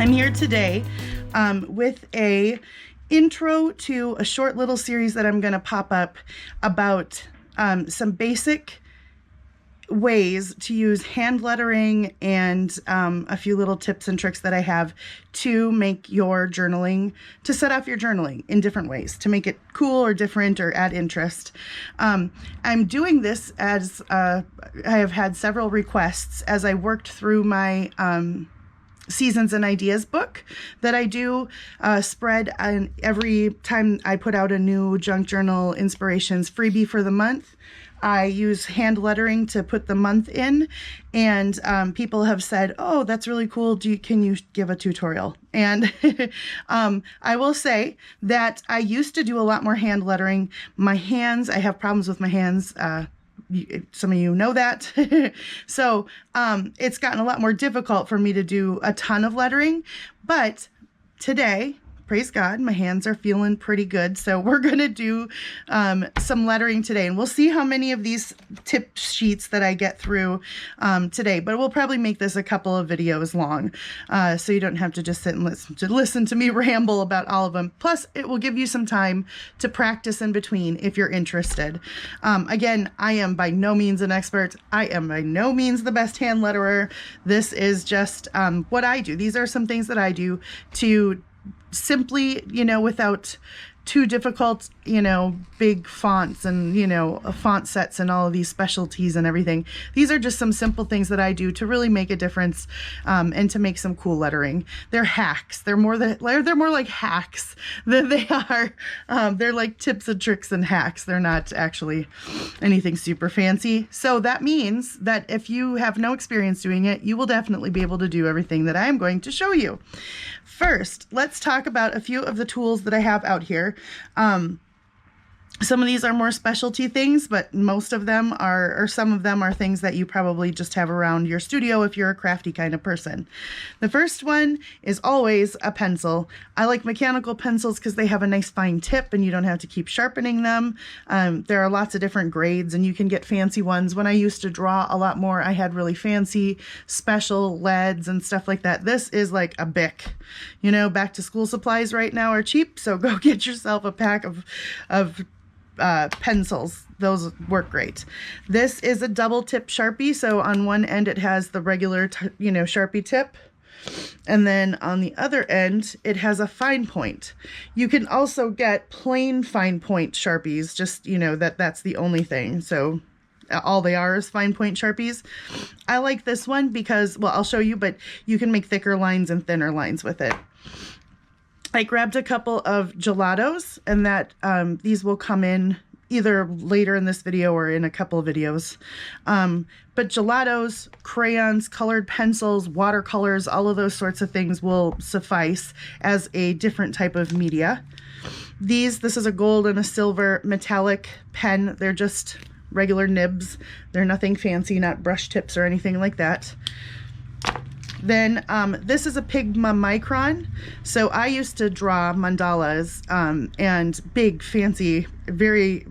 I'm here today with a intro to a short little series that I'm going to pop up about some basic ways to use hand lettering and a few little tips and tricks that I have to make your journaling, to set off your journaling in different ways, to make it cool or different or add interest. I'm doing this as I have had several requests as I worked through my Seasons and Ideas book that I do spread on every time I put out a new Junk Journal Inspirations freebie for the month. I use hand lettering to put the month in, and people have said, oh, that's really cool. Can you give a tutorial? And I will say that I used to do a lot more hand lettering. My hands, I have problems with my hands. Some of you know that. So it's gotten a lot more difficult for me to do a ton of lettering, but today, praise God, my hands are feeling pretty good. So we're going to do some lettering today, and we'll see how many of these tip sheets that I get through today, but we'll probably make this a couple of videos long. So you don't have to just sit and listen to me ramble about all of them. Plus it will give you some time to practice in between if you're interested. Again, I am by no means an expert. I am by no means the best hand letterer. This is just what I do. These are some things that I do to simply, without too difficult, big fonts and, font sets and all of these specialties and everything. These are just some simple things that I do to really make a difference and to make some cool lettering. They're hacks. They're more like hacks than they are. They're like tips and tricks and hacks. They're not actually anything super fancy. So that means that if you have no experience doing it, you will definitely be able to do everything that I am going to show you. First, let's talk about a few of the tools that I have out here. Some of these are more specialty things, but most of them are, or some of them are things that you probably just have around your studio if you're a crafty kind of person. The first one is always a pencil. I like mechanical pencils because they have a nice fine tip and you don't have to keep sharpening them. There are lots of different grades and you can get fancy ones. When I used to draw a lot more, I had really fancy special leads and stuff like that. This is like a Bic. Back to school supplies right now are cheap, so go get yourself a pack of pencils. Those work great. This is a double tip Sharpie. So on one end it has the regular, Sharpie tip. And then on the other end, it has a fine point. You can also get plain fine point Sharpies, just, that's the only thing. So all they are is fine point Sharpies. I like this one because, well, I'll show you, but you can make thicker lines and thinner lines with it. I grabbed a couple of gelatos, and that these will come in either later in this video or in a couple of videos. But gelatos, crayons, colored pencils, watercolors, all of those sorts of things will suffice as a different type of media. This is a gold and a silver metallic pen. They're just regular nibs. They're nothing fancy, not brush tips or anything like that. Then this is a Pigma Micron. So I used to draw mandalas and big, fancy, very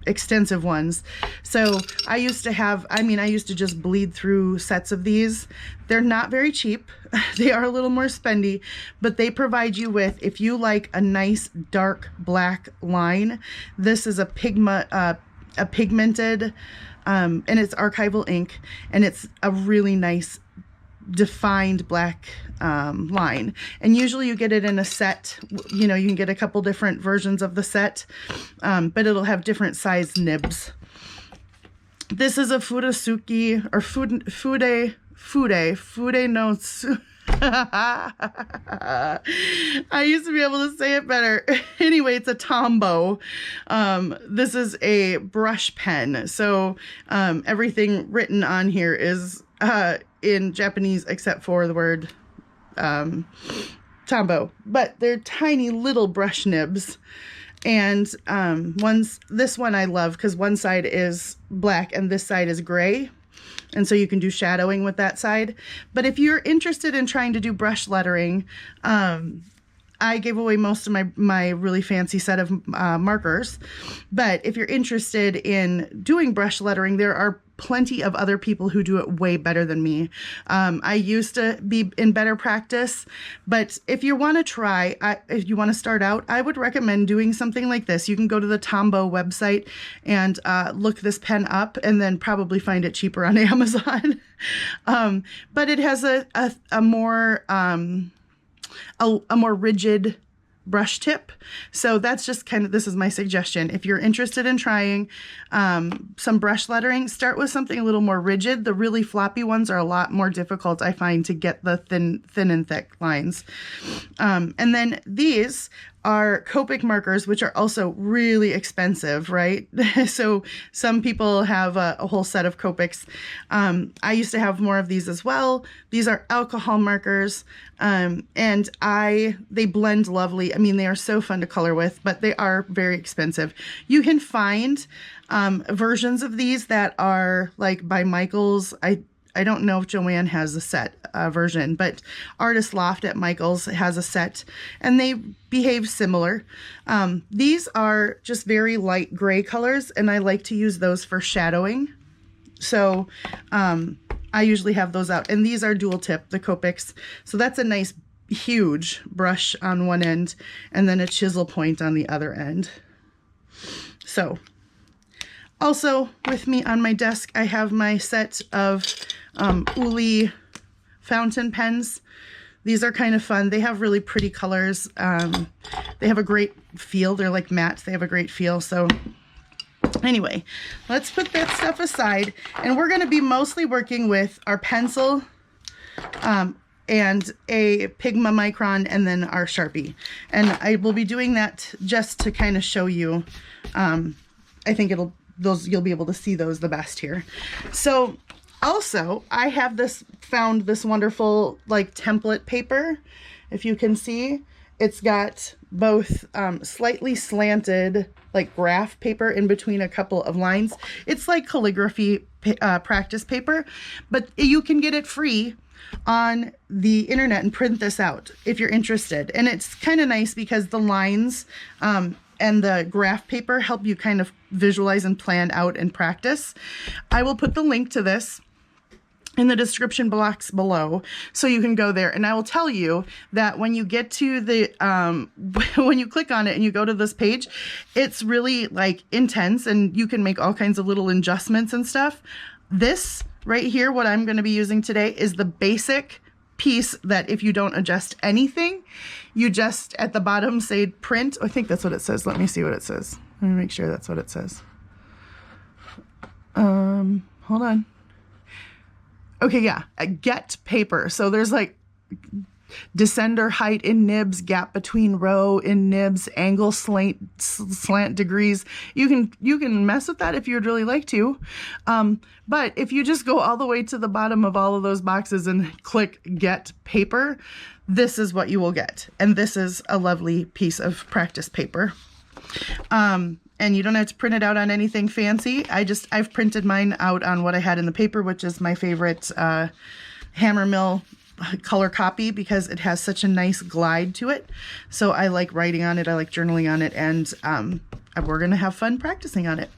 extensive ones. So I used to just bleed through sets of these. They're not very cheap. They are a little more spendy, but they provide you with, if you like a nice dark black line, this is a Pigma, a pigmented, and it's archival ink, and it's a really nice defined black line, and usually you get it in a set. You can get a couple different versions of the set, but it'll have different size nibs. This is a Fudesuki or Fude notes. I used to be able to say it better. Anyway, it's a Tombow. This is a brush pen, so everything written on here is in Japanese except for the word Tombow, but they're tiny little brush nibs. And this one I love because one side is black and this side is gray, and so you can do shadowing with that side. But if you're interested in trying to do brush lettering, I gave away most of my really fancy set of markers. But if you're interested in doing brush lettering, there are plenty of other people who do it way better than me. I used to be in better practice, but if you want to try, if you want to start out, I would recommend doing something like this. You can go to the Tombow website and look this pen up, and then probably find it cheaper on Amazon. But it has a more rigid brush tip. So that's just kind of, this is my suggestion. If you're interested in trying some brush lettering, start with something a little more rigid. The really floppy ones are a lot more difficult, I find, to get the thin and thick lines. And then these are Copic markers, which are also really expensive, right? So some people have a whole set of Copics. I used to have more of these as well. These are alcohol markers, and they blend lovely. I mean, they are so fun to color with, but they are very expensive. You can find versions of these that are like by Michaels. I don't know if Joanne has a set version, but Artist Loft at Michaels has a set, and they behave similar. These are just very light gray colors, and I like to use those for shadowing. So I usually have those out, and these are dual tip, the Copics. So that's a nice huge brush on one end, and then a chisel point on the other end. So also with me on my desk, I have my set of Uli fountain pens. These are kind of fun. They have really pretty colors. They have a great feel. They're like matte. They have a great feel. So anyway, let's put that stuff aside, and we're going to be mostly working with our pencil and a Pigma Micron, and then our Sharpie. And I will be doing that just to kind of show you. I think you'll be able to see those the best here. So also, I have found this wonderful like template paper. If you can see, it's got both slightly slanted like graph paper in between a couple of lines. It's like calligraphy practice paper, but you can get it free on the internet and print this out if you're interested. And it's kind of nice because the lines and the graph paper help you kind of visualize and plan out and practice. I will put the link to this in the description box below, so you can go there. And I will tell you that when you get to the, when you click on it and you go to this page, it's really like intense, and you can make all kinds of little adjustments and stuff. This right here, what I'm going to be using today, is the basic piece that if you don't adjust anything, you just at the bottom say print. I think that's what it says. Let me see what it says. Let me make sure that's what it says. Hold on. Okay, yeah, get paper. So there's like descender height in nibs, gap between row in nibs, angle slant degrees. You can mess with that if you'd really like to. But if you just go all the way to the bottom of all of those boxes and click get paper, this is what you will get. And this is a lovely piece of practice paper. And you don't have to print it out on anything fancy. I've printed mine out on what I had in the paper, which is my favorite Hammer Mill color copy, because it has such a nice glide to it. So I like writing on it, I like journaling on it, and we're gonna have fun practicing on it.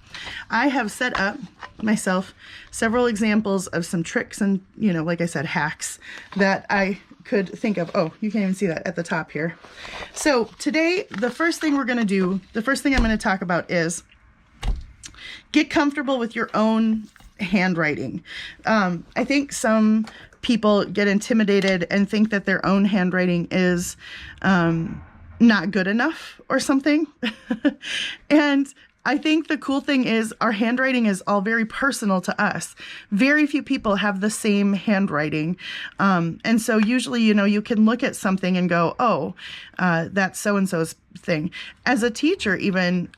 I have set up myself several examples of some tricks and, like I said, hacks that I could think of. Oh, you can't even see that at the top here. So today, the first thing I'm going to talk about is get comfortable with your own handwriting. I think some people get intimidated and think that their own handwriting is not good enough or something. And I think the cool thing is our handwriting is all very personal to us. Very few people have the same handwriting. And so usually, you can look at something and go, oh, that's so-and-so's thing. As a teacher, even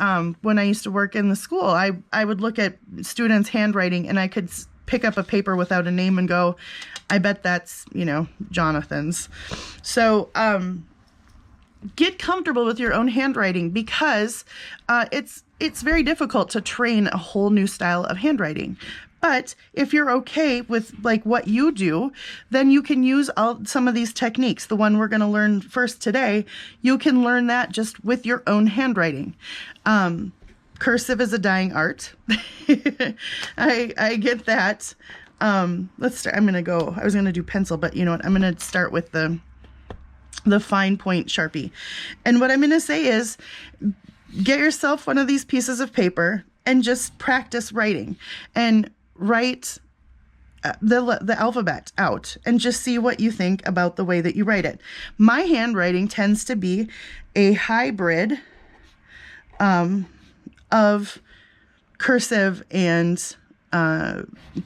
when I used to work in the school, I would look at students' handwriting and I could pick up a paper without a name and go, I bet that's, Jonathan's. So, get comfortable with your own handwriting, because it's very difficult to train a whole new style of handwriting. But if you're okay with like what you do, then you can use some of these techniques. The one we're going to learn first today, you can learn that just with your own handwriting. Cursive is a dying art. I get that. Let's start. I was going to do pencil, but you know what? I'm going to start with the fine point Sharpie. And what I'm going to say is get yourself one of these pieces of paper and just practice writing and write the alphabet out and just see what you think about the way that you write it. My handwriting tends to be a hybrid of cursive and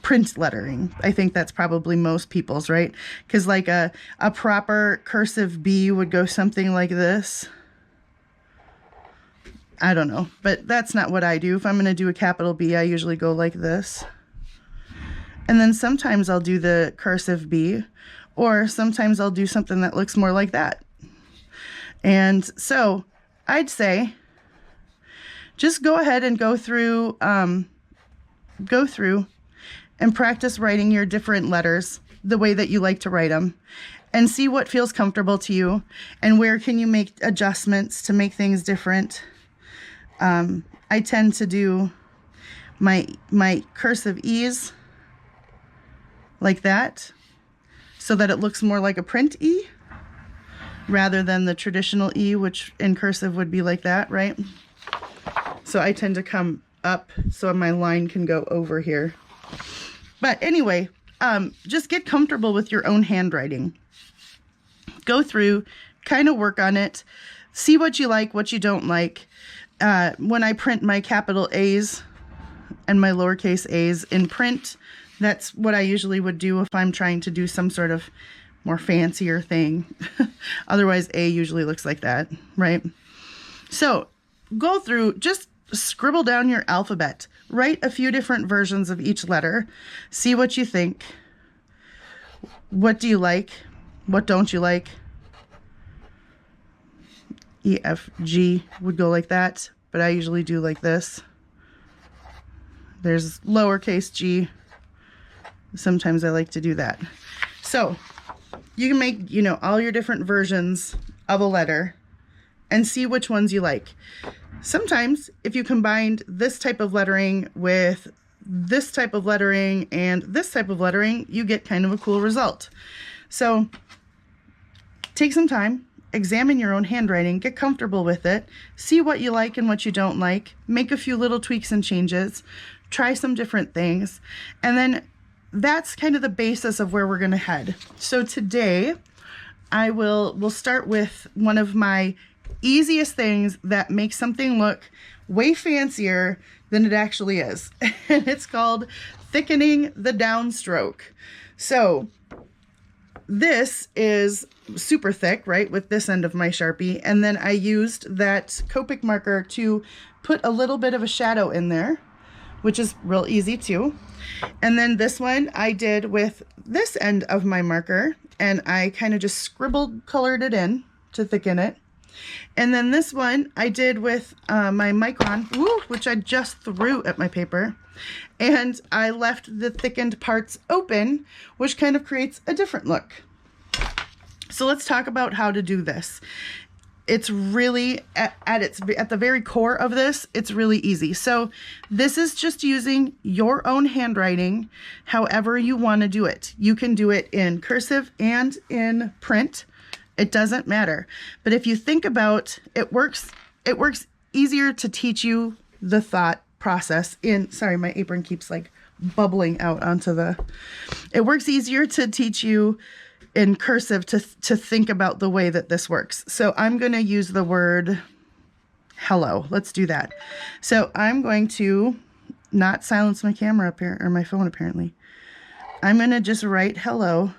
print lettering. I think that's probably most people's, right? Because like a proper cursive B would go something like this. I don't know, but that's not what I do. If I'm going to do a capital B, I usually go like this. And then sometimes I'll do the cursive B, or sometimes I'll do something that looks more like that. And so I'd say just go ahead and go through and practice writing your different letters the way that you like to write them, and see what feels comfortable to you and where can you make adjustments to make things different. I tend to do my cursive E's like that so that it looks more like a print E rather than the traditional E, which in cursive would be like that, right? So I tend to come up so my line can go over here. But anyway, just get comfortable with your own handwriting. Go through, kind of work on it, see what you like, what you don't like. When I print my capital A's and my lowercase a's in print, that's what I usually would do if I'm trying to do some sort of more fancier thing. Otherwise, A usually looks like that, right? So go through, just scribble down your alphabet. Write a few different versions of each letter. See what you think. What do you like? What don't you like? E, F, G would go like that, but I usually do like this. There's lowercase g. Sometimes I like to do that. So you can make, all your different versions of a letter and see which ones you like. Sometimes if you combined this type of lettering with this type of lettering and this type of lettering, you get kind of a cool result. So take some time, examine your own handwriting, get comfortable with it, see what you like and what you don't like, make a few little tweaks and changes, try some different things, and then that's kind of the basis of where we're going to head. So today we'll start with one of my easiest things that makes something look way fancier than it actually is. And it's called thickening the downstroke. So this is super thick, right, with this end of my Sharpie. And then I used that Copic marker to put a little bit of a shadow in there, which is real easy too. And then this one I did with this end of my marker, and I kind of just colored it in to thicken it. And then this one I did with my Micron, which I just threw at my paper. And I left the thickened parts open, which kind of creates a different look. So let's talk about how to do this. It's really, at the very core of this, it's really easy. So this is just using your own handwriting, however you want to do it. You can do it in cursive and in print. It doesn't matter. But if you think about it, works easier to teach you the thought process sorry, my apron keeps like bubbling out onto it works easier to teach you in cursive to think about the way that this works. So I'm going to use the word hello. Let's do that. So I'm going to not silence my camera up here, or my phone apparently. I'm going to just write hello.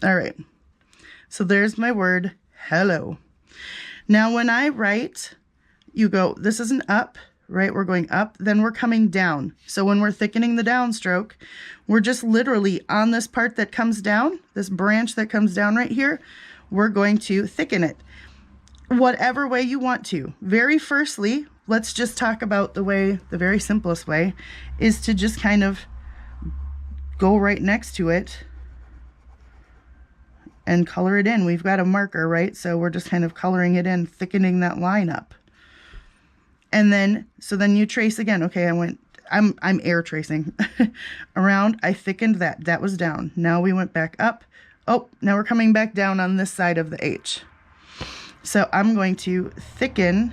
All right. So there's my word hello. Now when I write, this is an up, right? We're going up, then we're coming down. So when we're thickening the downstroke, we're just literally on this part that comes down, this branch that comes down right here, we're going to thicken it. whatever way you want to. Very firstly, let's just talk about the very simplest way is to just kind of go right next to it and color it in. We've got a marker, right? So we're just kind of coloring it in, thickening that line up. And then, so then you trace again. Okay, I'm air tracing around. I thickened that. That was down. Now we went back up. Oh, now we're coming back down on this side of the H. So I'm going to thicken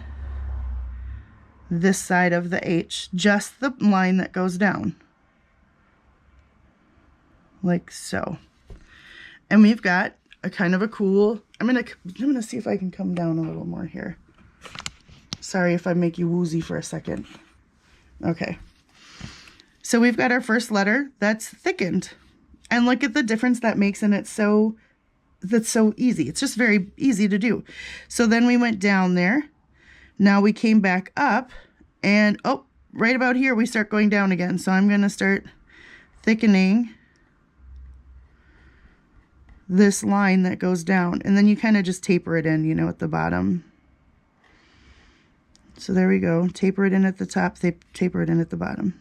this side of the H, just the line that goes down. Like so. And we've got a kind of a cool, I'm gonna see if I can come down a little more here. Sorry if I make you woozy for a second. Okay. So we've got our first letter that's thickened. And look at the difference that makes, and that's so easy. It's just very easy to do. So then we went down there. Now we came back up, and oh, right about here we start going down again. So I'm going to start thickening this line that goes down, and then you kind of just taper it in, you know, at the bottom. So there we go. Taper it in at the top, taper it in at the bottom.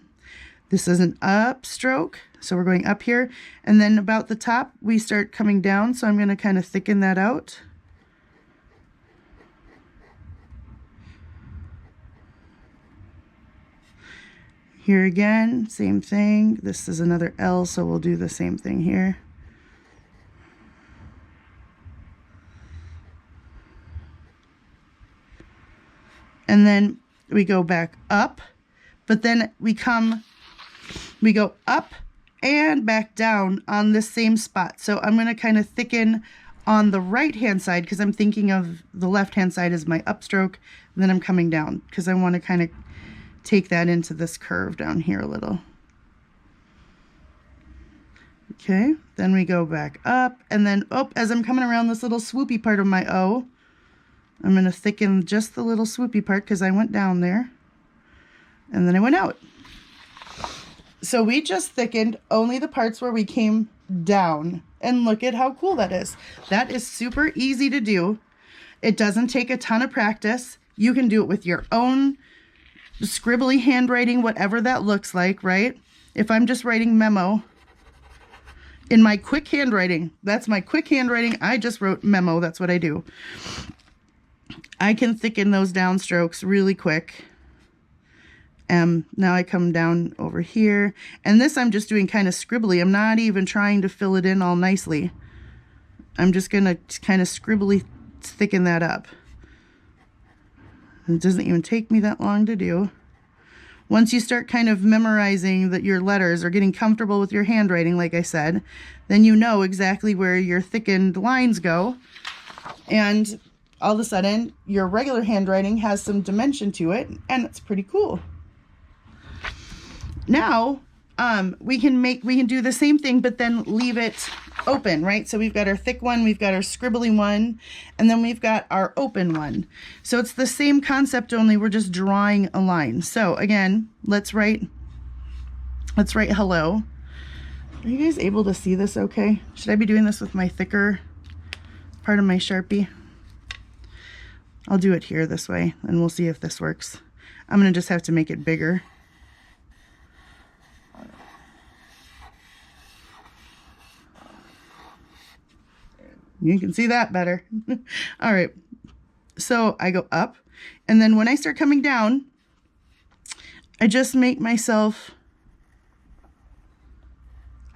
This is an upstroke, so we're going up here, and then about the top we start coming down, so I'm going to kind of thicken that out. Here again, same thing. This is another L, so we'll do the same thing here. And then we go back up, but then we go up and back down on this same spot. So I'm going to kind of thicken on the right hand side because I'm thinking of the left hand side as my upstroke, and then I'm coming down because I want to kind of take that into this curve down here a little. Okay, then we go back up, and then as I'm coming around this little swoopy part of my O, I'm going to thicken just the little swoopy part because I went down there and then I went out. So we just thickened only the parts where we came down, and look at how cool that is. That is super easy to do. It doesn't take a ton of practice. You can do it with your own scribbly handwriting, whatever that looks like, right? If I'm just writing memo in my quick handwriting, that's my quick handwriting. I just wrote memo. That's what I do. I can thicken those downstrokes really quick. Now I come down over here, and this I'm just doing kind of scribbly. I'm not even trying to fill it in all nicely. I'm just going to kind of scribbly thicken that up. It doesn't even take me that long to do. Once you start kind of memorizing that your letters or getting comfortable with your handwriting, like I said, then you know exactly where your thickened lines go. And all of a sudden, your regular handwriting has some dimension to it, and it's pretty cool. Now, we can do the same thing, but then leave it open, right? So we've got our thick one, we've got our scribbly one, and then we've got our open one. So it's the same concept, only we're just drawing a line. So again, let's write hello. Are you guys able to see this okay? Should I be doing this with my thicker part of my Sharpie? I'll do it here this way, and we'll see if this works. I'm going to just have to make it bigger. You can see that better. All right. So I go up, and then when I start coming down, I just make myself,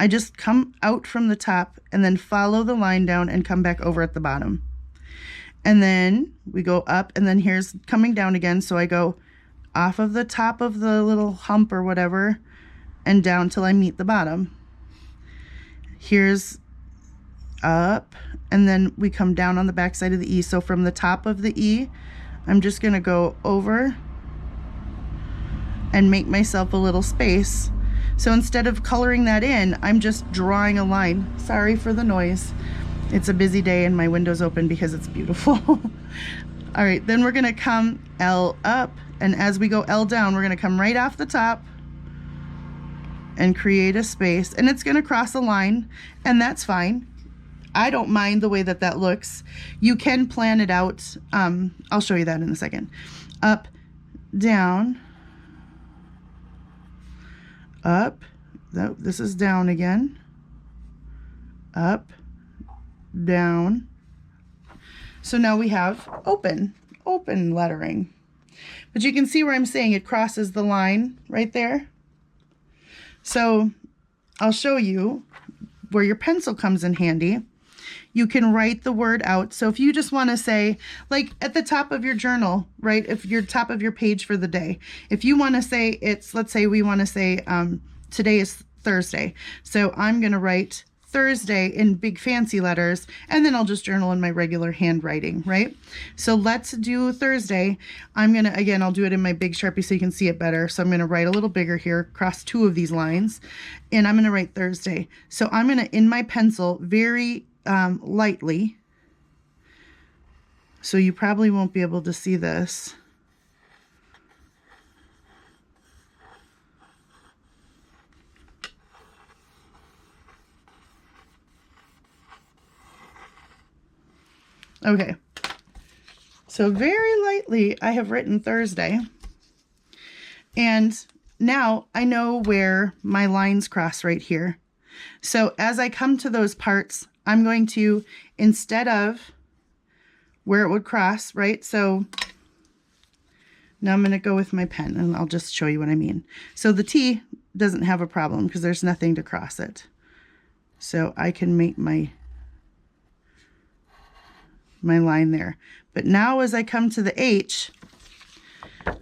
I just come out from the top and then follow the line down and come back over at the bottom. And then we go up, and then here's coming down again. So I go off of the top of the little hump or whatever and down till I meet the bottom. Here's up, and then we come down on the back side of the E. So from the top of the E, I'm just going to go over and make myself a little space. So instead of coloring that in, I'm just drawing a line. Sorry for the noise. It's a busy day and my window's open because it's beautiful. All right, then we're going to come L up, and as we go L down, we're going to come right off the top and create a space, and it's going to cross a line, and that's fine. I don't mind the way that that looks. You can plan it out. I'll show you that in a second. Up, down, up. No, this is down again. Up, down. So now we have open lettering. But you can see where I'm saying it crosses the line right there. So I'll show you where your pencil comes in handy. You can write the word out. So if you just want to say, like at the top of your journal, right? If you're top of your page for the day, if you want to say let's say we want to say today is Thursday. So I'm going to write Thursday in big fancy letters, and then I'll just journal in my regular handwriting, right? So let's do Thursday. Again, I'll do it in my big Sharpie so you can see it better. So I'm going to write a little bigger here, across 2 of these lines, and I'm going to write Thursday. So I'm going to, in my pencil, very lightly, so you probably won't be able to see this. Okay, so very lightly I have written Thursday, and now I know where my lines cross right here. So as I come to those parts, I'm going to, instead of where it would cross, right? So now I'm going to go with my pen, and I'll just show you what I mean. So the T doesn't have a problem because there's nothing to cross it. So I can make my line there. But now as I come to the H,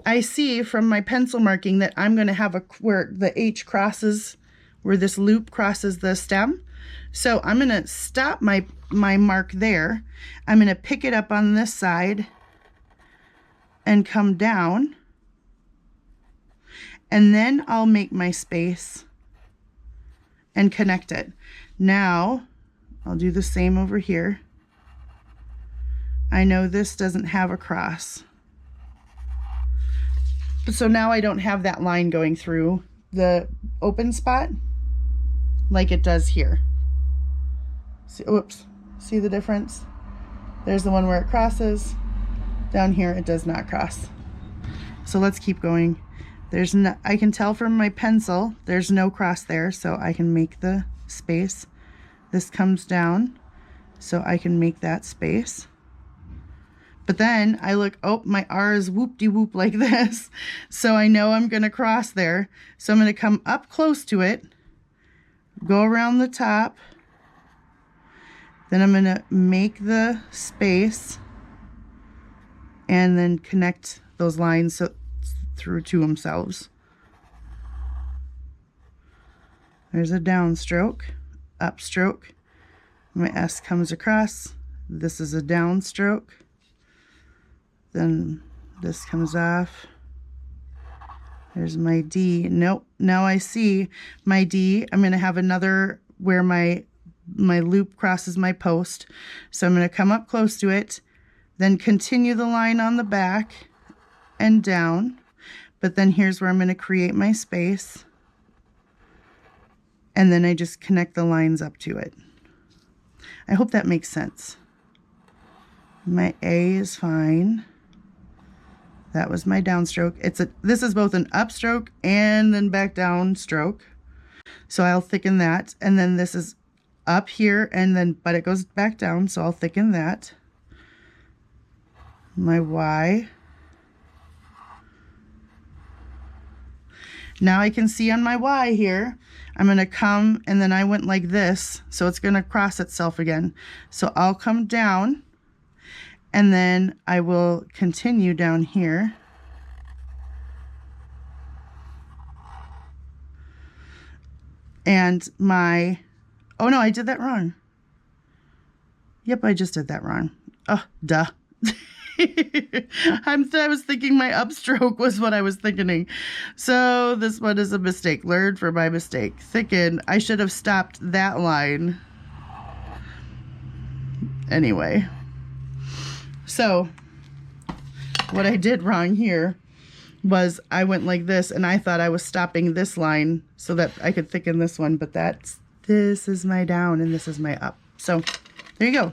I see from my pencil marking that I'm going to have where the H crosses, where this loop crosses the stem. So I'm going to stop my mark there. I'm going to pick it up on this side and come down, and then I'll make my space and connect it. Now I'll do the same over here. I know this doesn't have a cross. So now I don't have that line going through the open spot like it does here. See, oops, see the difference? There's the one where it crosses. Down here it does not cross. So let's keep going. I can tell from my pencil there's no cross there, so I can make the space. This comes down, so I can make that space. But then I look, oh, my R is whoop-de-whoop like this. So I know I'm going to cross there. So I'm going to come up close to it, go around the top. Then I'm going to make the space and then connect those lines through to themselves. There's a downstroke, upstroke. My S comes across. This is a downstroke. Then this comes off. There's my D. Nope. Now I see my D. I'm going to have another where my loop crosses my post. So I'm going to come up close to it, then continue the line on the back and down. But then here's where I'm going to create my space. And then I just connect the lines up to it. I hope that makes sense. My A is fine. That was my downstroke. This is both an upstroke and then back down stroke. So I'll thicken that. And then this is up here but it goes back down. So I'll thicken that. My Y. Now I can see on my Y here, I'm going to come, and then I went like this. So it's going to cross itself again. So I'll come down. And then I will continue down here. And oh no, I did that wrong. Yep, I just did that wrong. Oh, duh. I was thinking my upstroke was what I was thinking. So this one is a mistake. Learned from my mistake. Thicken. I should have stopped that line. Anyway. So what I did wrong here was I went like this, and I thought I was stopping this line so that I could thicken this one, but this is my down and this is my up. So there you go.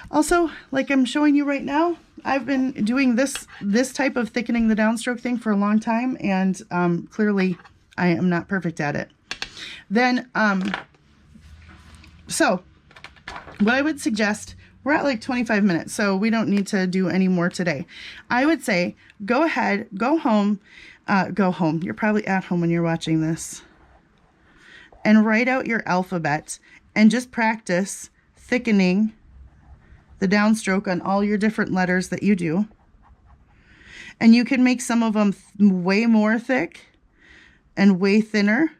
Also, like I'm showing you right now, I've been doing this type of thickening the downstroke thing for a long time, and clearly I am not perfect at it. Then, so what I would suggest, we're at like 25 minutes, so we don't need to do any more today. I would say go ahead, go home. You're probably at home when you're watching this. And write out your alphabet and just practice thickening the downstroke on all your different letters that you do. And you can make some of them way more thick and way thinner,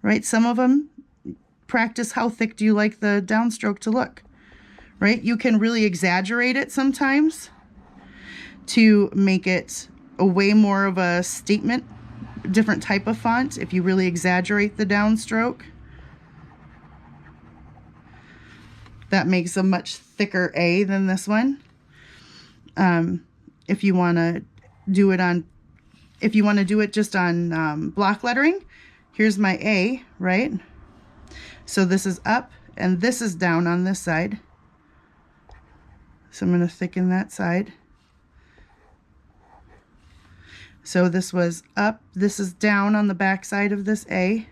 right? Some of them, practice how thick do you like the downstroke to look, right? You can really exaggerate it sometimes to make it a way more of a statement, different type of font if you really exaggerate the downstroke. That makes a much thicker A than this one. If you want to do it just on block lettering, here's my A, right? So this is up and this is down on this side. So I'm going to thicken that side. So this was up, this is down on the back side of this A.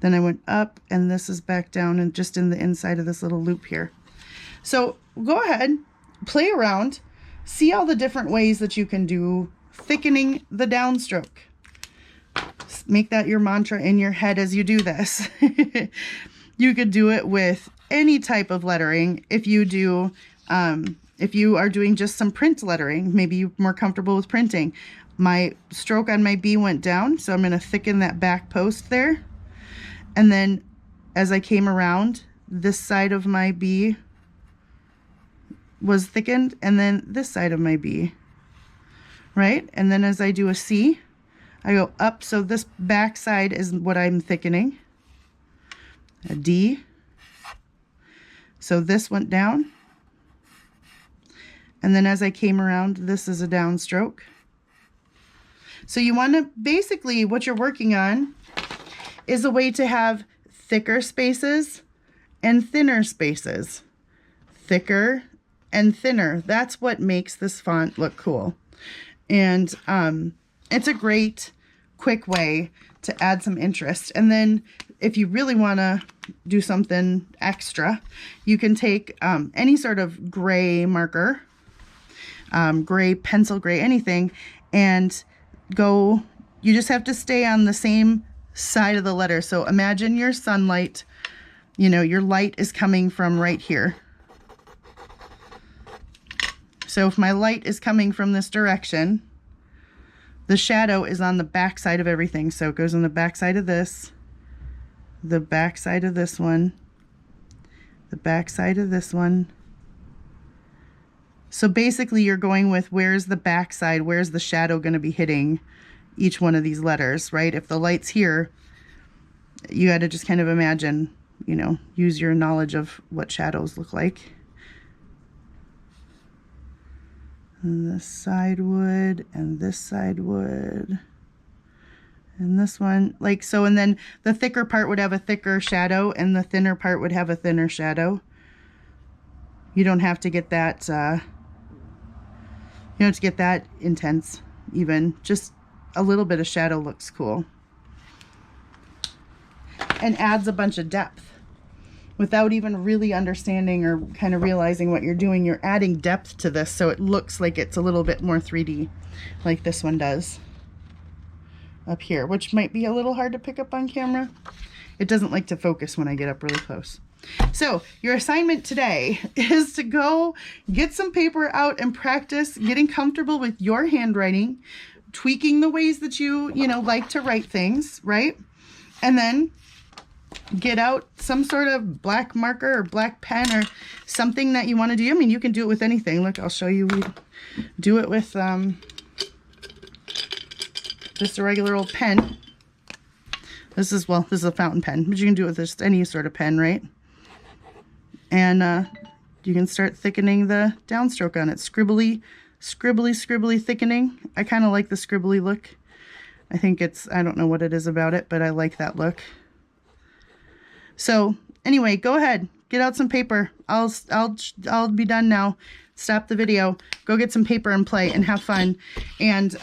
Then I went up and this is back down and just in the inside of this little loop here. So go ahead, play around, see all the different ways that you can do thickening the downstroke. Make that your mantra in your head as you do this. You could do it with any type of lettering. If you are doing just some print lettering, maybe you're more comfortable with printing. My stroke on my B went down, so I'm going to thicken that back post there. And then as I came around, this side of my B was thickened, and then this side of my B, right? And then as I do a C, I go up, so this back side is what I'm thickening. A D, so this went down. And then as I came around, this is a downstroke. So you want to, basically what you're working on is a way to have thicker spaces and thinner spaces. Thicker and thinner. That's what makes this font look cool. And it's a great, quick way to add some interest. And then if you really want to do something extra, you can take any sort of gray marker, gray, pencil gray, anything, and go, you just have to stay on the same side of the letter. So imagine your sunlight, you know, your light is coming from right here. So if my light is coming from this direction, the shadow is on the back side of everything. So it goes on the back side of this, the back side of this one, the back side of this one. So basically you're going with where's the back side, where's the shadow going to be hitting each one of these letters, right? If the light's here, you got to just kind of imagine, you know, use your knowledge of what shadows look like. And this side would, and this side would, and this one, like so. And then the thicker part would have a thicker shadow, and the thinner part would have a thinner shadow. You don't have to get that, you don't have to get that intense even. Just a little bit of shadow looks cool. And adds a bunch of depth. Without even really understanding or kind of realizing what you're doing, you're adding depth to this so it looks like it's a little bit more 3D, like this one does up here, which might be a little hard to pick up on camera. It doesn't like to focus when I get up really close. So your assignment today is to go get some paper out and practice getting comfortable with your handwriting, tweaking the ways that you like to write things, right? And then get out some sort of black marker or black pen or something that you want to do. I mean, you can do it with anything. Look, I'll show you. We do it with just a regular old pen. This is a fountain pen, but you can do it with just any sort of pen, right? And you can start thickening the downstroke on it. Scribbly, scribbly, scribbly thickening. I kind of like the scribbly look. I think I don't know what it is about it, but I like that look. So anyway, go ahead, get out some paper. I'll be done now. Stop the video, go get some paper and play and have fun. And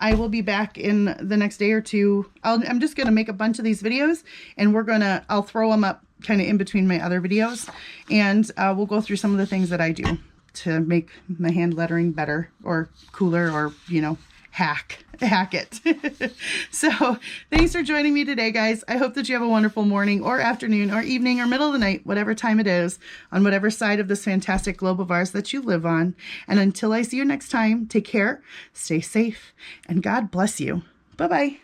I will be back in the next day or two. I'm just gonna make a bunch of these videos, and I'll throw them up kind of in between my other videos, and we'll go through some of the things that I do to make my hand lettering better or cooler, or, you know, hack it. So thanks for joining me today, guys. I hope that you have a wonderful morning or afternoon or evening or middle of the night, whatever time it is, on whatever side of this fantastic globe of ours that you live on. And until I see you next time, take care, stay safe, and God bless you. Bye-bye.